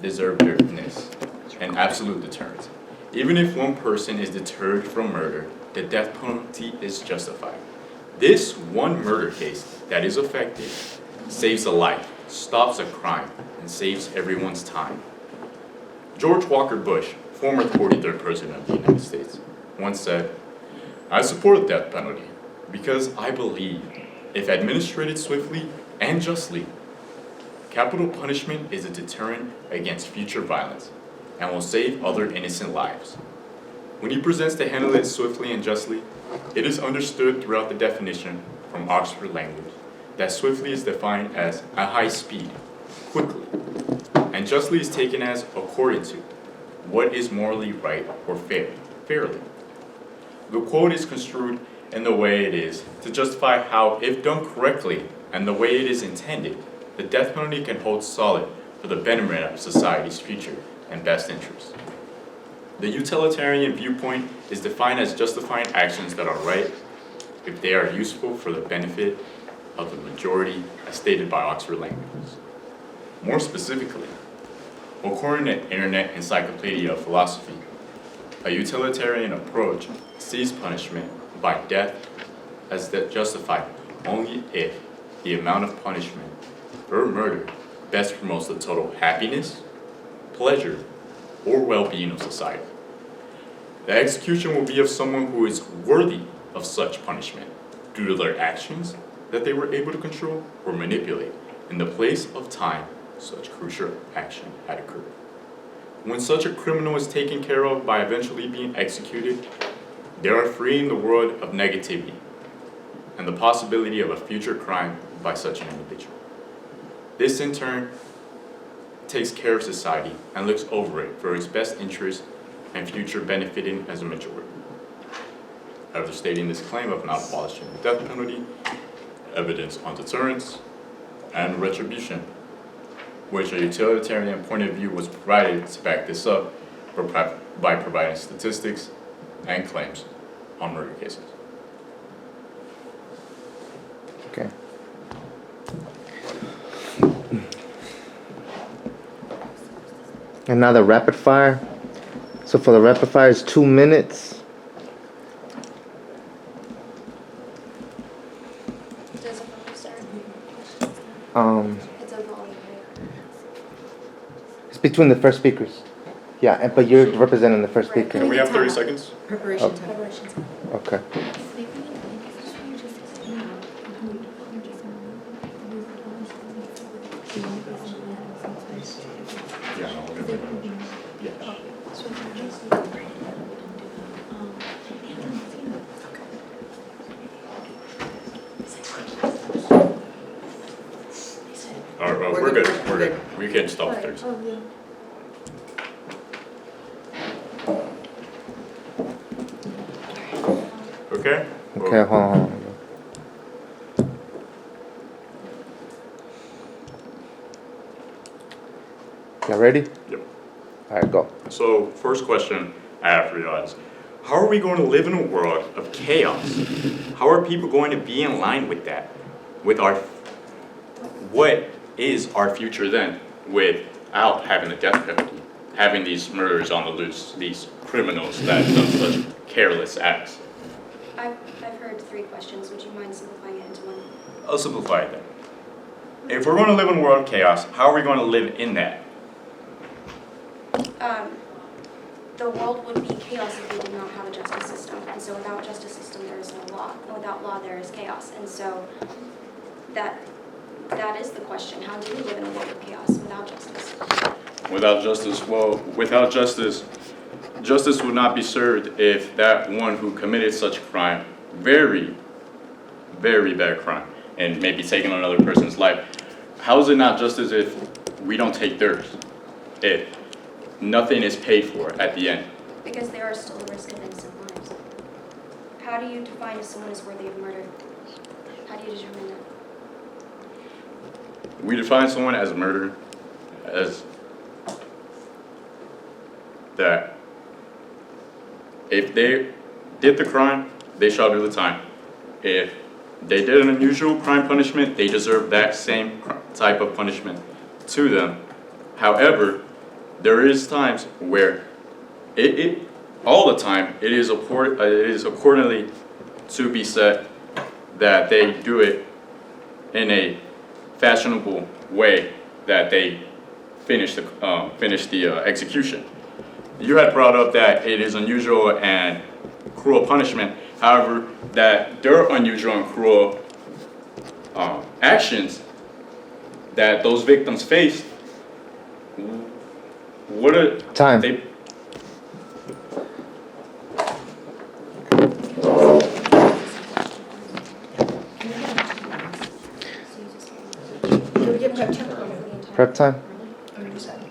deservedness and absolute deterrence. Even if one person is deterred from murder, the death penalty is justified. This one murder case that is effective saves a life, stops a crime, and saves everyone's time. George Walker Bush, former 43rd President of the United States, once said, "I support the death penalty because I believe if administered swiftly and justly, capital punishment is a deterrent against future violence and will save other innocent lives." When he presents to handle it swiftly and justly, it is understood throughout the definition from Oxford language that swiftly is defined as at high speed, quickly, and justly is taken as according to what is morally right or fairly. The quote is construed in the way it is to justify how, if done correctly and the way it is intended, the death penalty can hold solid for the betterment of society's future and best interests. The utilitarian viewpoint is defined as justifying actions that are right if they are useful for the benefit of the majority, as stated by Oxford languages. More specifically, according to Internet Encyclopedia of Philosophy, a utilitarian approach sees punishment by death as justified only if the amount of punishment for murder best promotes the total happiness, pleasure, or well-being of society. The execution will be of someone who is worthy of such punishment due to their actions that they were able to control or manipulate in the place of time such crucial action had occurred. When such a criminal is taken care of by eventually being executed, they are freeing the world of negativity and the possibility of a future crime by such an individual. This in turn takes care of society and looks over it for its best interest and future benefiting as a majority. After stating this claim of not abolishing the death penalty, evidence on deterrence and retribution, which a utilitarian point of view was provided to back this up by providing statistics and claims on murder cases. Okay. And now the rapid fire. So for the rapid fire is 2 minutes. Does it start? It's a volume. It's between the first speakers. Yeah, but you're representing the first Right. speaker. Can we have 30 seconds? Preparation Oh. time. Preparation time. Okay. Yeah, no, we're gonna yeah. All right, we're good. We're good. We can stop at 30 seconds. Oh, yeah. Okay? Okay, hold on. Y'all ready? Yep. All right, go. So, first question I have for you guys. How are we going to live in a world of chaos? How are people going to be in line with that? What is our future then without having the death penalty? Having these murderers on the loose, these criminals that have done such careless acts? I've heard 3 questions. Would you mind simplifying it into one? I'll simplify it then. If we're going to live in a world of chaos, how are we going to live in that? The world would be chaos if we did not have a justice system. And so without justice system, there is no law. And without law, there is chaos. And so that is the question. How do we live in a world of chaos without justice? Without justice, well, without justice, justice would not be served if that one who committed such a crime, very, very bad crime, and maybe taking another person's life, how is it not justice if we don't take theirs? If nothing is paid for at the end? Because there are still a risk of innocent lives. How do you define if someone is worthy of murder? How do you determine that? We define someone as a murderer as that if they did the crime, they shall do the time. If they did an unusual crime punishment, they deserve that same type of punishment to them. However, there is times where all the time, it is accordingly to be said that they do it in a fashionable way, that they finish the execution. You had brought up that it is unusual and cruel punishment. However, that their unusual and cruel actions that those victims faced, what are Time. they? Can we get prep time? Prep time? Can we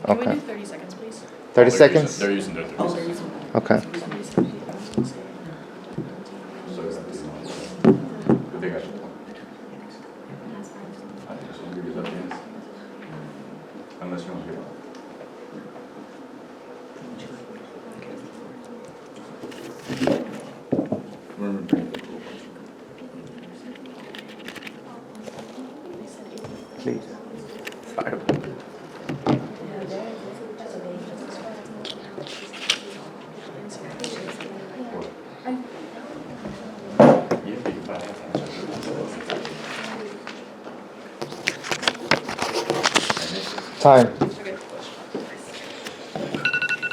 Okay. do 30 seconds, please? 30 seconds? They're using their 30 seconds. Okay. Unless you want to hear. Please. Fire. Time.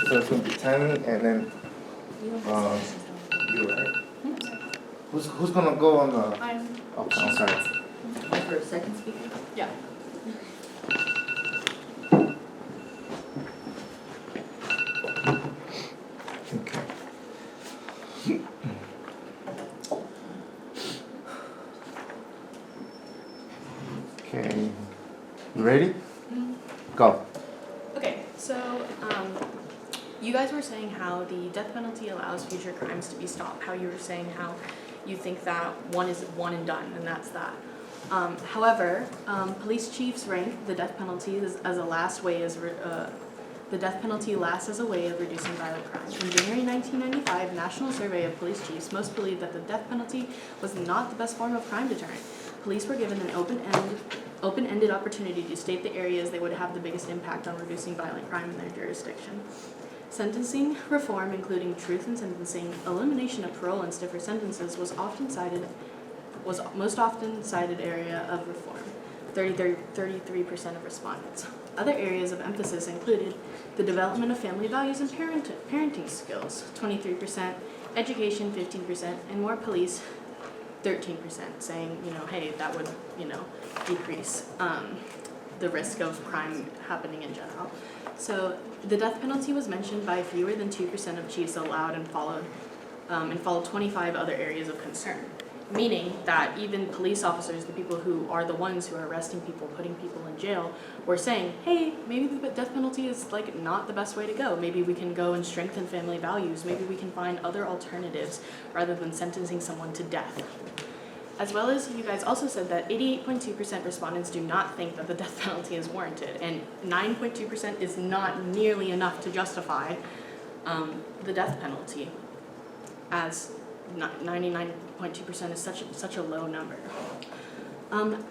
So it's gonna be Tammy and then, you right? Who's gonna go on the? I'm, Okay, I'm sorry. For a second speaker? yeah. Okay. Okay. You ready? Go. Okay, so you guys were saying how the death penalty allows future crimes to be stopped. How you were saying how you think that one is one and done, and that's that. However, police chiefs rank the death penalty as a last way the death penalty lasts as a way of reducing violent crime. In January 1995, a national survey of police chiefs, most believed that the death penalty was not the best form of crime deterrent. Police were given an open-ended opportunity to state the areas they would have the biggest impact on reducing violent crime in their jurisdiction. Sentencing reform, including truth in sentencing, elimination of parole and stiffer sentences, was most often cited area of reform, 33% of respondents. Other areas of emphasis included the development of family values and parenting skills, 23%, education, 15%, and more police, 13%, saying, hey, that would, decrease the risk of crime happening in general. So the death penalty was mentioned by fewer than 2% of chiefs allowed and followed 25 other areas of concern. Meaning that even police officers, the people who are the ones who are arresting people, putting people in jail, were saying, hey, maybe the death penalty is not the best way to go. Maybe we can go and strengthen family values. Maybe we can find other alternatives rather than sentencing someone to death. As well as you guys also said that 88.2% respondents do not think that the death penalty is warranted, and 9.2% is not nearly enough to justify the death penalty, as 99.2% is such a low number.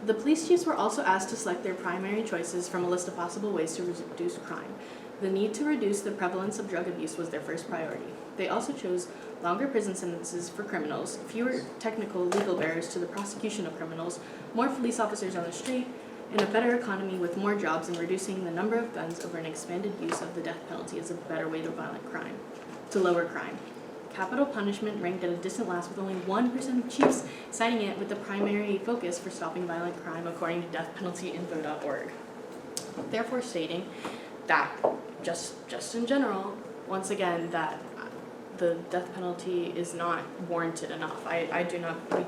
The police chiefs were also asked to select their primary choices from a list of possible ways to reduce crime. The need to reduce the prevalence of drug abuse was their first priority. They also chose longer prison sentences for criminals, fewer technical legal barriers to the prosecution of criminals, more police officers on the street, and a better economy with more jobs, and reducing the number of guns over an expanded use of the death penalty is a better way to lower crime. Capital punishment ranked at a distant last, with only 1% of chiefs citing it with the primary focus for stopping violent crime, according to deathpenaltyinfo.org. Therefore stating that, just in general, once again, that the death penalty is not warranted enough. We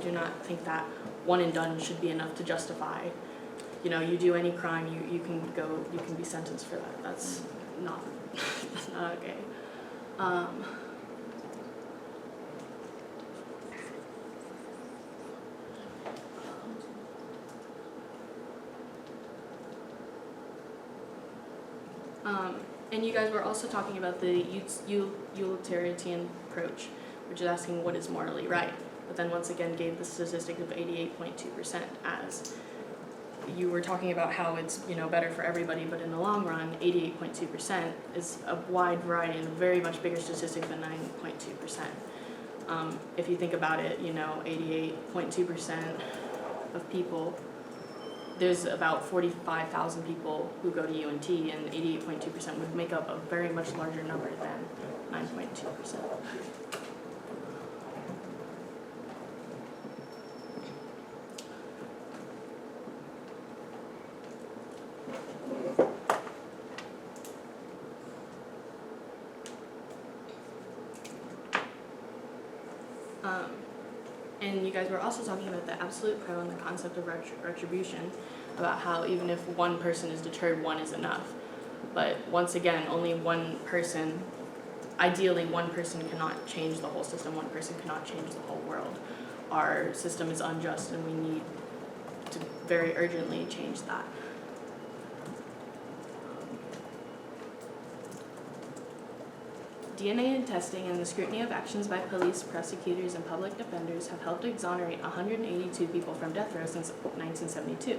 do not think that one and done should be enough to justify. You do any crime, you can be sentenced for that. That's not okay. And you guys were also talking about the utilitarian approach, which is asking what is morally right, but then once again gave the statistic of 88.2% as you were talking about how it's, better for everybody, but in the long run, 88.2% is a wide variety and a very much bigger statistic than 9.2%. If you think about it, 88.2% of people, there's about 45,000 people who go to UNT, and 88.2% would make up a very much larger number than 9.2%. And you guys were also talking about the absolute pro and the concept of retribution, about how even if one person is deterred, one is enough. But once again, only one person, ideally one person cannot change the whole system, one person cannot change the whole world. Our system is unjust and we need to very urgently change that. DNA testing and the scrutiny of actions by police, prosecutors, and public defenders have helped exonerate 182 people from death row since 1972,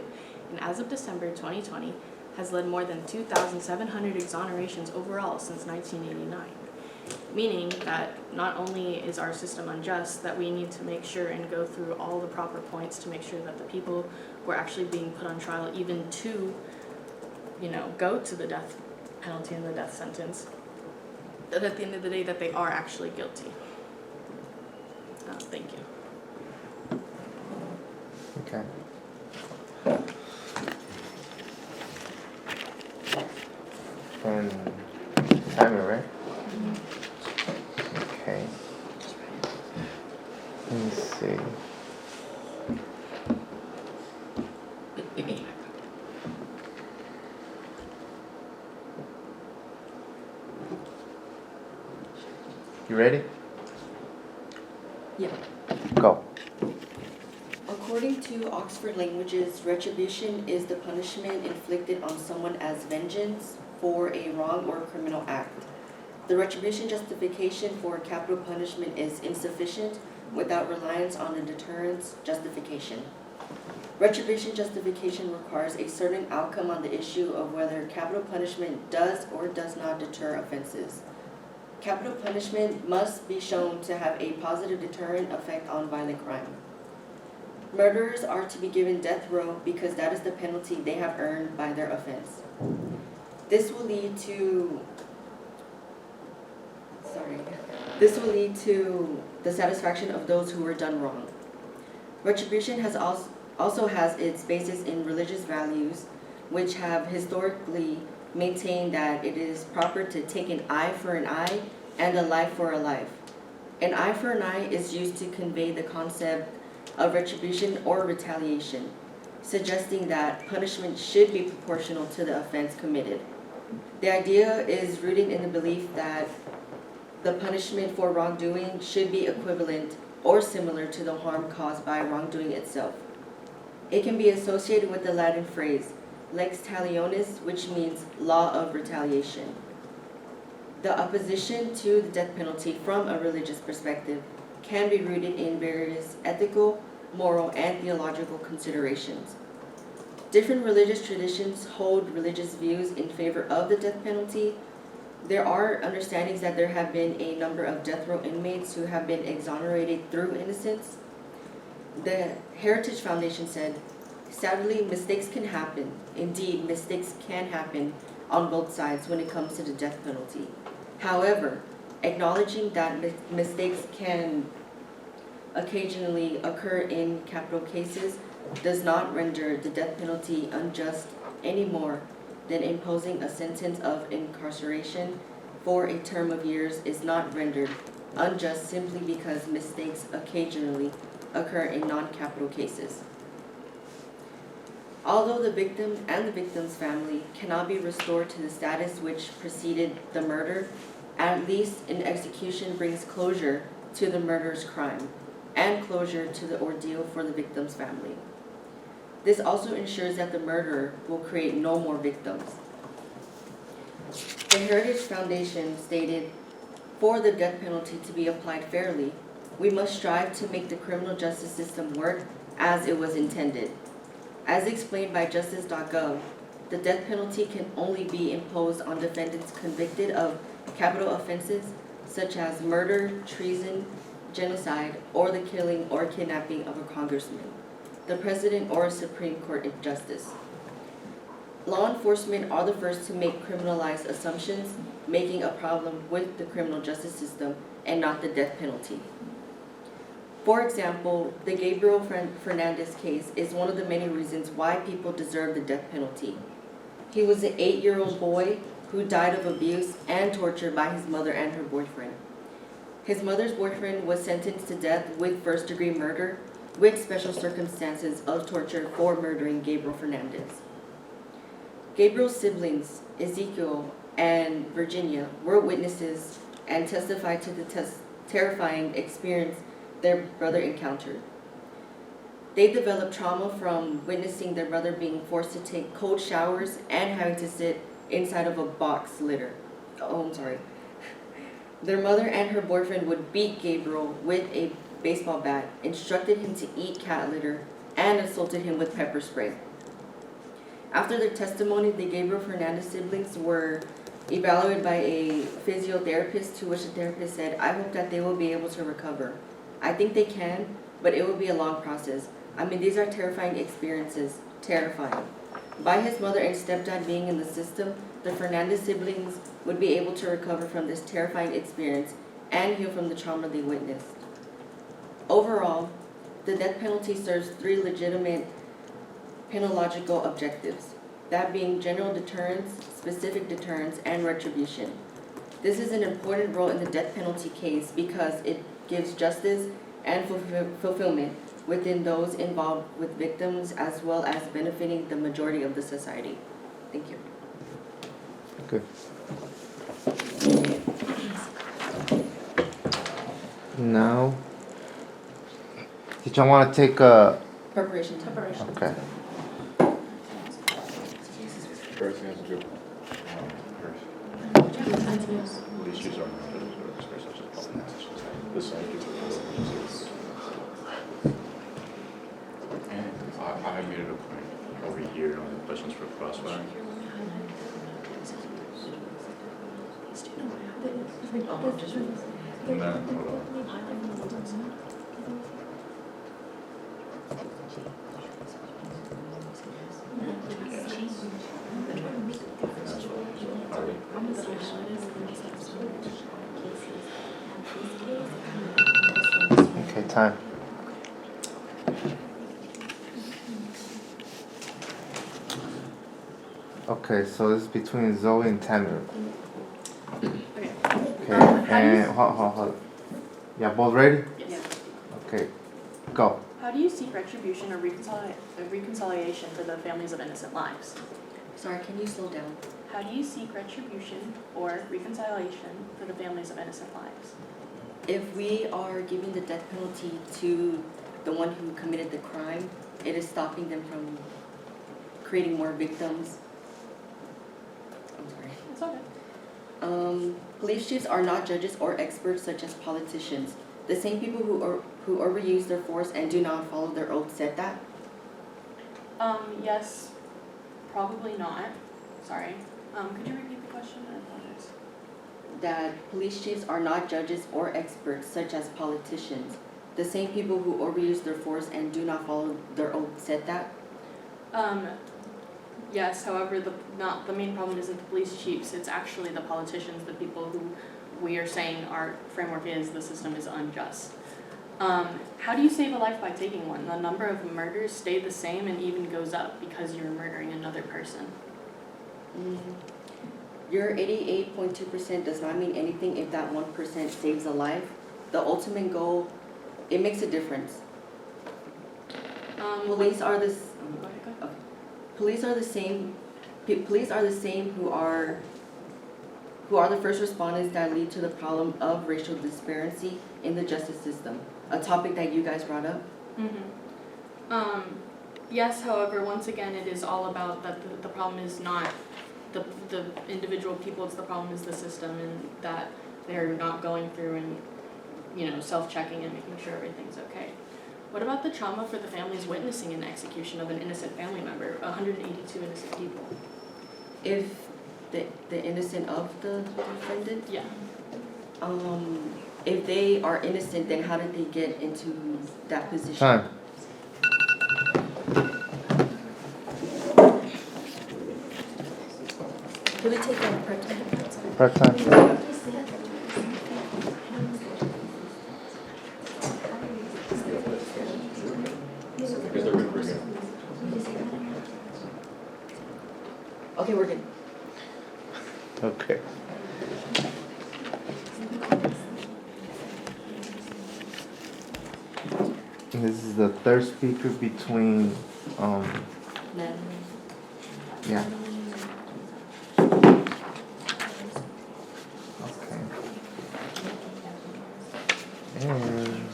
and as of December 2020, has led more than 2,700 exonerations overall since 1989. Meaning that not only is our system unjust, that we need to make sure and go through all the proper points to make sure that the people who are actually being put on trial, even to, go to the death penalty and the death sentence, that at the end of the day that they are actually guilty. Thank you. Okay. And timer, right? Okay. Let me see. You ready? Yeah. Go. According to Oxford Languages, retribution is the punishment inflicted on someone as vengeance for a wrong or criminal act. The retribution justification for capital punishment is insufficient without reliance on a deterrence justification. Retribution justification requires a certain outcome on the issue of whether capital punishment does or does not deter offenses. Capital punishment must be shown to have a positive deterrent effect on violent crime. Murderers are to be given death row because that is the penalty they have earned by their offense. This will lead to the satisfaction of those who were done wrong. Retribution also has its basis in religious values, which have historically maintained that it is proper to take an eye for an eye and a life for a life. An eye for an eye is used to convey the concept of retribution or retaliation, suggesting that punishment should be proportional to the offense committed. The idea is rooted in the belief that the punishment for wrongdoing should be equivalent or similar to the harm caused by wrongdoing itself. It can be associated with the Latin phrase, lex talionis, which means law of retaliation. The opposition to the death penalty from a religious perspective can be rooted in various ethical, moral, and theological considerations. Different religious traditions hold religious views in favor of the death penalty. There are understandings that there have been a number of death row inmates who have been exonerated through innocence. The Heritage Foundation said, "Sadly, mistakes can happen. Indeed, mistakes can happen on both sides when it comes to the death penalty. However, acknowledging that mistakes can occasionally occur in capital cases does not render the death penalty unjust any more than imposing a sentence of incarceration for a term of years is not rendered unjust simply because mistakes occasionally occur in non-capital cases." Although the victim and the victim's family cannot be restored to the status which preceded the murder, at least an execution brings closure to the murderer's crime and closure to the ordeal for the victim's family. This also ensures that the murderer will create no more victims. The Heritage Foundation stated, "For the death penalty to be applied fairly, we must strive to make the criminal justice system work as it was intended. As explained by justice.gov, the death penalty can only be imposed on defendants convicted of capital offenses such as murder, treason, genocide, or the killing or kidnapping of a congressman, the president, or a Supreme Court justice. Law enforcement are the first to make criminalized assumptions, making a problem with the criminal justice system and not the death penalty. For example, the Gabriel Fernandez case is one of the many reasons why people deserve the death penalty. He was an 8-year-old boy who died of abuse and torture by his mother and her boyfriend. His mother's boyfriend was sentenced to death with first-degree murder with special circumstances of torture for murdering Gabriel Fernandez. Gabriel's siblings, Ezekiel and Virginia, were witnesses and testified to the terrifying experience their brother encountered. They developed trauma from witnessing their brother being forced to take cold showers and having to sit inside of a box litter. Their mother and her boyfriend would beat Gabriel with a baseball bat, instructed him to eat cat litter, and assaulted him with pepper spray. After their testimony, the Gabriel Fernandez siblings were evaluated by a physiotherapist, to which the therapist said, "I hope that they will be able to recover. I think they can, but it will be a long process. I mean, these are terrifying experiences, terrifying." By his mother and stepdad being in the system, the Fernandez siblings would be able to recover from this terrifying experience and heal from the trauma they witnessed. Overall, the death penalty serves 3 legitimate penological objectives, that being general deterrence, specific deterrence, and retribution. This is an important role in the death penalty case because it gives justice and fulfillment within those involved with victims, as well as benefiting the majority of the society. Thank you. Okay. Now, did y'all want to take a? Preparation time. Okay. First thing to do. Police use our methods or express such as politicians. The same and I made it a point over here on the questions for crossfire. And then, hold on. Okay, time. Okay, so this is between Zoe and Tamir. Okay. Okay, How do you- and hold. Yeah, both ready? Yes. Okay, go. How do you seek retribution or reconciliation for the families of innocent lives? Sorry, can you slow down? How do you seek retribution or reconciliation for the families of innocent lives? If we are giving the death penalty to the one who committed the crime, it is stopping them from creating more victims. I'm sorry. It's okay. Police chiefs are not judges or experts such as politicians. The same people who overuse their force and do not follow their oath said that. Yes, probably not. Sorry. Could you repeat the question? I apologize. That police chiefs are not judges or experts such as politicians. The same people who overuse their force and do not follow their oath said that. Yes, however, the main problem isn't the police chiefs, it's actually the politicians, the people who we are saying our framework is the system is unjust. How do you save a life by taking one? The number of murders stay the same and even goes up because you're murdering another person. Your 88.2% does not mean anything if that 1% saves a life. The ultimate goal, it makes a difference. Police are the same who are the first responders that lead to the problem of racial disparity in the justice system, a topic that you guys brought up. Yes, however, once again, it is all about that the problem is not the individual people, it's the problem is the system, and that they're not going through and, self-checking and making sure everything's okay. What about the trauma for the families witnessing an execution of an innocent family member, 182 innocent people? If the innocent of the defendant, Yeah. if they are innocent, then how did they get into that position? Time. Can we take a break? Part time. Because they're gonna bring it. Okay, we're good. Okay. This is the third speaker between, yeah. Okay. And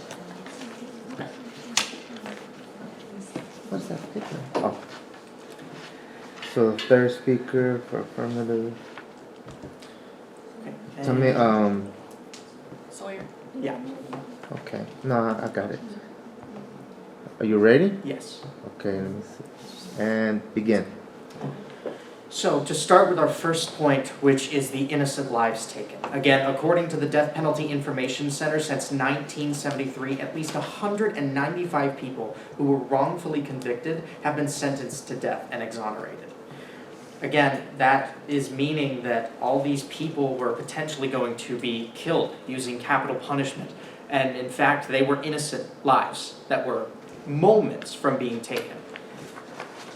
what's that picture? Oh. So the third speaker for affirmative. Tell me, Sawyer. Yeah, okay. No, I got it. Are you ready? yes. Okay, let me see. And begin. So to start with our first point, which is the innocent lives taken. Again, according to the Death Penalty Information Center, since 1973, at least 195 people who were wrongfully convicted have been sentenced to death and exonerated. Again, that is meaning that all these people were potentially going to be killed using capital punishment. And in fact, they were innocent lives that were moments from being taken.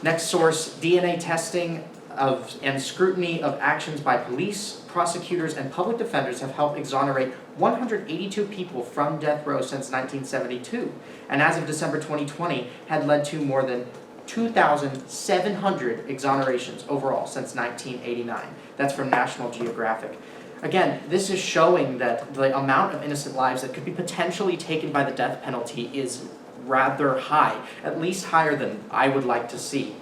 Next source, DNA testing and scrutiny of actions by police, prosecutors, and public defenders have helped exonerate 182 people from death row since 1972, and as of December 2020, had led to more than 2,700 exonerations overall since 1989. That's from National Geographic. Again, this is showing that the amount of innocent lives that could be potentially taken by the death penalty is rather high, at least higher than I would like to see.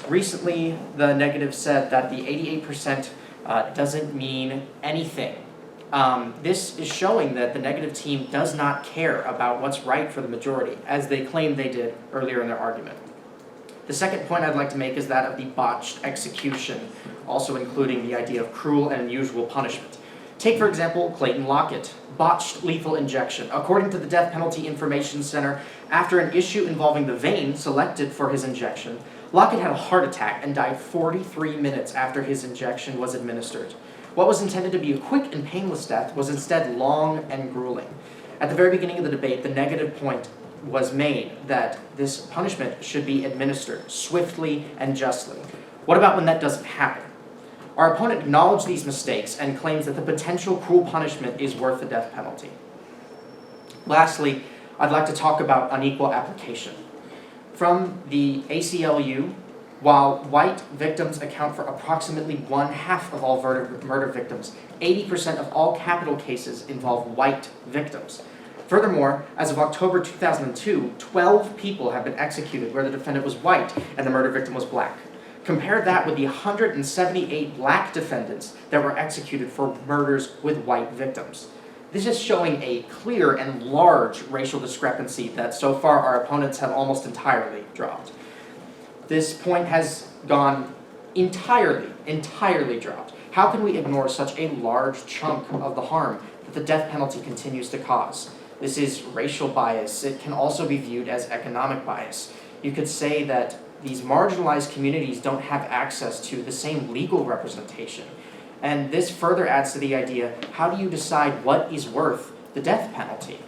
Recently, the negative said that the 88% doesn't mean anything. This is showing that the negative team does not care about what's right for the majority, as they claimed they did earlier in their argument. The second point I'd like to make is that of the botched execution, also including the idea of cruel and unusual punishment. Take, for example, Clayton Lockett, botched lethal injection. According to the Death Penalty Information Center, after an issue involving the vein selected for his injection, Lockett had a heart attack and died 43 minutes after his injection was administered. What was intended to be a quick and painless death was instead long and grueling. At the very beginning of the debate, the negative point was made that this punishment should be administered swiftly and justly. What about when that doesn't happen? Our opponent acknowledged these mistakes and claims that the potential cruel punishment is worth the death penalty. Lastly, I'd like to talk about unequal application. From the ACLU, while white victims account for approximately 1/2 of all murder victims, 80% of all capital cases involve white victims. Furthermore, as of October 2002, 12 people have been executed where the defendant was white and the murder victim was black. Compare that with the 178 black defendants that were executed for murders with white victims. This is showing a clear and large racial discrepancy that so far our opponents have almost entirely dropped. This point has gone entirely dropped. How can we ignore such a large chunk of the harm that the death penalty continues to cause? This is racial bias. It can also be viewed as economic bias. You could say that these marginalized communities don't have access to the same legal representation. And this further adds to the idea, how do you decide what is worth the death penalty?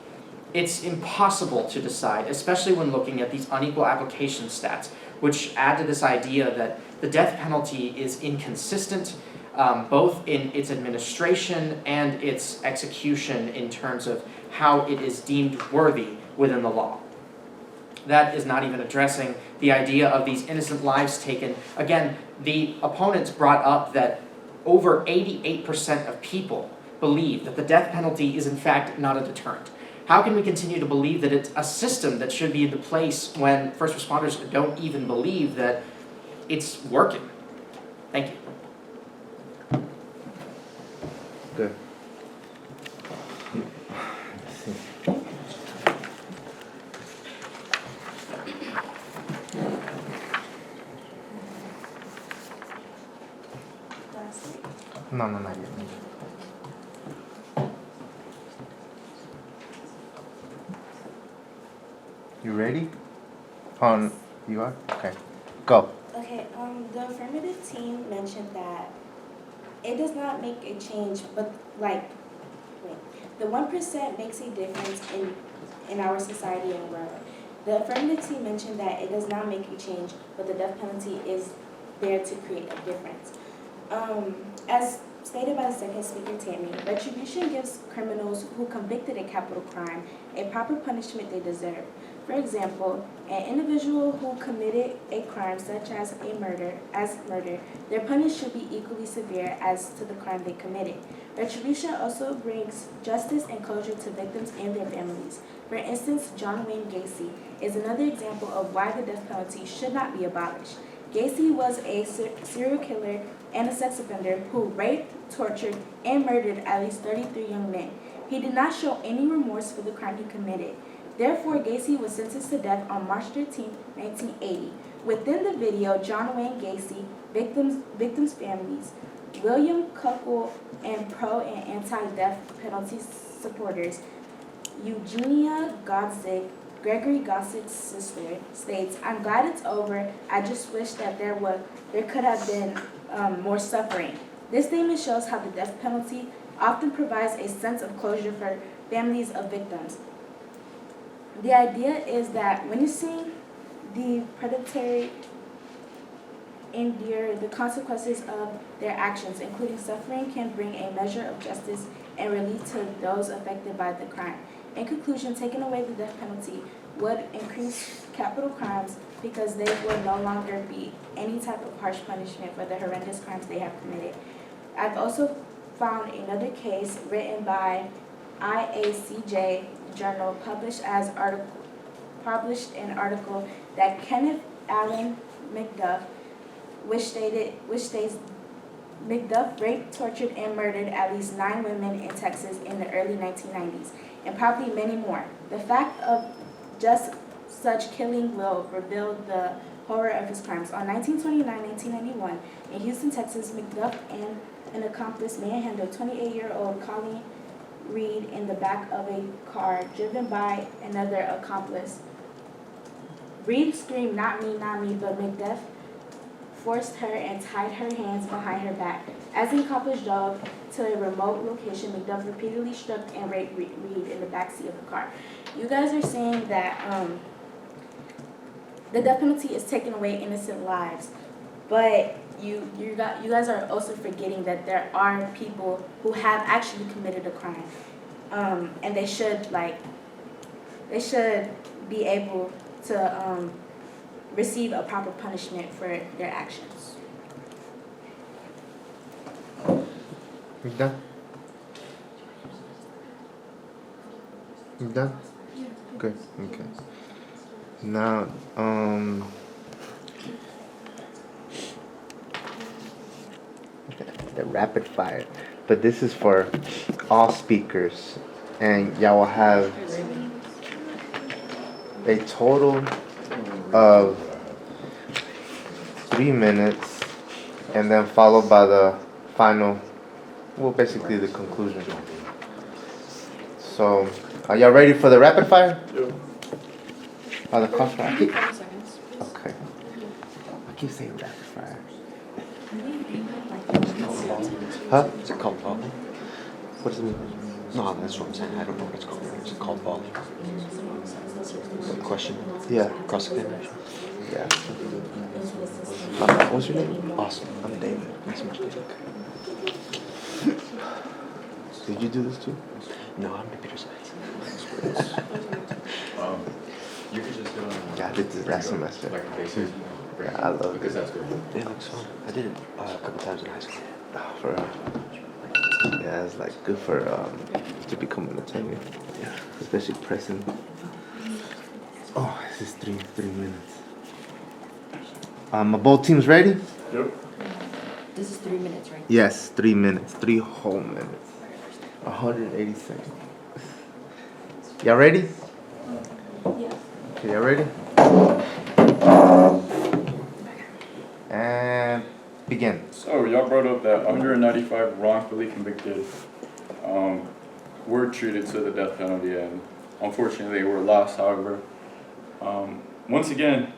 It's impossible to decide, especially when looking at these unequal application stats, which add to this idea that the death penalty is inconsistent, both in its administration and its execution in terms of how it is deemed worthy within the law. That is not even addressing the idea of these innocent lives taken. Again, the opponents brought up that over 88% of people believe that the death penalty is in fact not a deterrent. How can we continue to believe that it's a system that should be into place when first responders don't even believe that it's working? Thank you. Good. Let's see. No, not yet. You ready? You are? Okay. Go. Okay, the affirmative team mentioned that it does not make a change, but the 1% makes a difference in our society and world. The affirmative team mentioned that it does not make a change, but the death penalty is there to create a difference. As stated by the second speaker, Tammy, retribution gives criminals who convicted a capital crime a proper punishment they deserve. For example, an individual who committed a crime such as murder, their punishment should be equally severe as to the crime they committed. Retribution also brings justice and closure to victims and their families. For instance, John Wayne Gacy is another example of why the death penalty should not be abolished. Gacy was a serial killer and a sex offender who raped, tortured, and murdered at least 33 young men. He did not show any remorse for the crime he committed. Therefore, Gacy was sentenced to death on March 13, 1980. Within the video, John Wayne Gacy, victims' families, William Kuckel, and pro and anti-death penalty supporters, Eugenia Godzig, Gregory Gossick's sister, states, "I'm glad it's over. I just wish that there could have been more suffering." This statement shows how the death penalty often provides a sense of closure for families of victims. The idea is that when you see the predatory endure the consequences of their actions, including suffering, can bring a measure of justice and relief to those affected by the crime. In conclusion, taking away the death penalty would increase capital crimes because there would no longer be any type of harsh punishment for the horrendous crimes they have committed. I've also found another case written by IACJ Journal published an article that Kenneth Allen McDuff, which states McDuff raped, tortured, and murdered at least 9 women in Texas in the early 1990s, and probably many more. The fact of just such killing will reveal the horror of his crimes. On 1991, in Houston, Texas, McDuff and an accomplice manhandled 28-year-old Colleen Reed in the back of a car driven by another accomplice. Reed screamed, not me," but McDuff forced her and tied her hands behind her back. As the accomplice drove to a remote location, McDuff repeatedly struck and raped Reed in the backseat of the car. You guys are saying that the death penalty is taking away innocent lives, but you guys are also forgetting that there are people who have actually committed a crime, and they should be able to receive a proper punishment for their actions. You done? You done? Good. Okay. Now, the rapid fire, but this is for all speakers, and y'all will have a total of 3 minutes, and then followed by the final, well, basically the conclusion. So, are y'all ready for the rapid fire? Yep. The crossfire. 30 seconds. Okay. I keep saying rapid fire. Huh? Is it called volley? What does it mean? No, that's what I'm saying. I don't know what it's called. Is it called volley? Question? Yeah. Cross examination? Yeah. What's your name? Awesome. I'm David. Nice to meet you, David. Did you do this too? No, I'm computer science. You could just go on. Yeah, I did this last semester. Like basic. Yeah, I love Because it. that's good. It looks fun. I did it a couple times in high school. For yeah, it's like good for to become an attorney. Yeah. Especially pressing. Oh, this is three minutes. Both teams ready? Yep. This is 3 minutes, right? Yes, 3 minutes, 3 whole minutes. 180 seconds. Y'all ready? Yeah. Okay, y'all ready? And Begin. So y'all brought up that 195 wrongfully convicted were treated to the death penalty, and unfortunately they were lost. However, once again,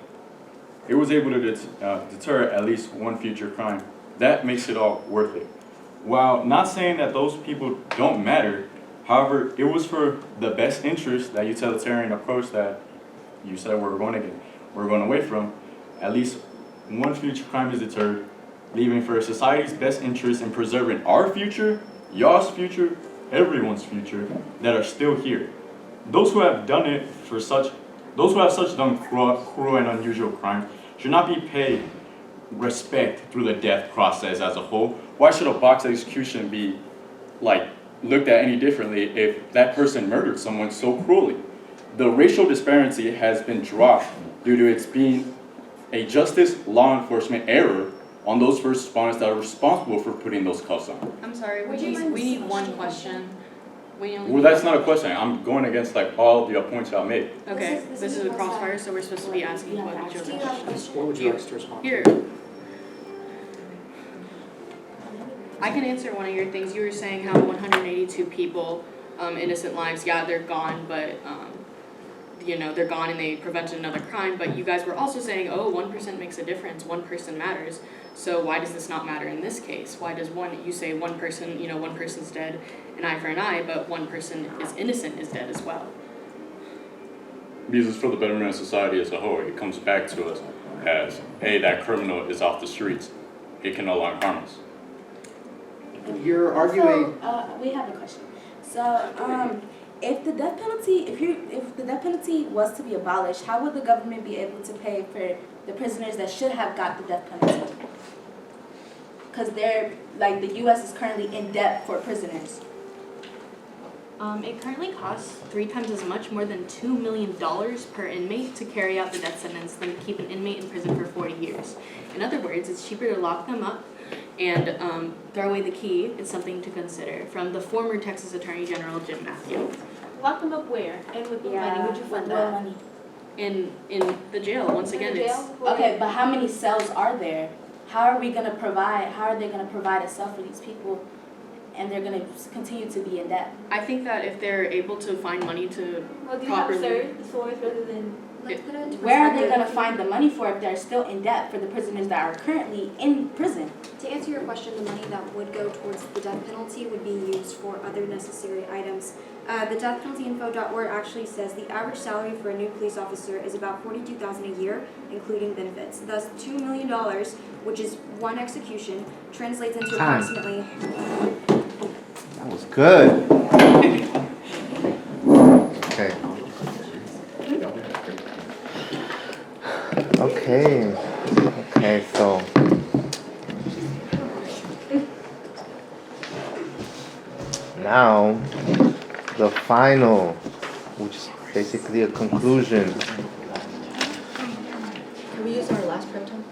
it was able to deter at least one future crime. That makes it all worth it. While not saying that those people don't matter, however, it was for the best interest, that utilitarian approach that you said we're going away from. At least one future crime is deterred, leaving for society's best interest in preserving our future, y'all's future, everyone's future that are still here. Those who have done it for such, those who have such done cruel and unusual crimes should not be paid respect through the death process as a whole. Why should a box execution be looked at any differently if that person murdered someone so cruelly? The racial disparity has been dropped due to its being a justice law enforcement error on those first responders that are responsible for putting those cuffs on. I'm sorry, we need one question. Well, that's not a question. I'm going against all the points y'all made. Okay, this is a crossfire, so we're supposed to be asking about each Do you other. have a question? What would you like us to respond to? Here. I can answer one of your things. You were saying how 182 people, innocent lives, yeah, they're gone, but they're gone and they prevented another crime. But you guys were also saying, oh, 1% makes a difference. One person matters. So why does this not matter in this case? Why does you say one person, one person's dead, an eye for an eye, but one person is innocent is dead as well? Because it's for the betterment of society as a whole. It comes back to us as, hey, that criminal is off the streets. It can no longer harm us. You're arguing. So, we have a question. So, if the death penalty was to be abolished, how would the government be able to pay for the prisoners that should have got the death penalty? Because the U.S. is currently in debt for prisoners. It currently costs 3 times as much, more than $2 million per inmate, to carry out the death sentence than to keep an inmate in prison for 40 years. In other words, it's cheaper to lock them up and throw away the key. It's something to consider. From the former Texas Attorney General, Jim Matthew. Lock them up where? And with what money would you fund what that? money? In the jail, once In the again, jail? Okay, but how many cells are there? How are they going to provide a cell for these people, and they're going to continue to be in debt? I think that if they're able to find money to Well, do you have a properly... third source rather than... Let's put it into Where are they perspective. going to find the money for if they're still in debt for the prisoners that are currently in prison? To answer your question, the money that would go towards the death penalty would be used for other necessary items. The deathpenaltyinfo.org actually says the average salary for a new police officer is about $42,000 a year, including benefits. Thus, $2 million, which is one execution, translates into Time. approximately... That was good. Okay. Okay, so now the final, which is basically a conclusion. Can we use our last prep time?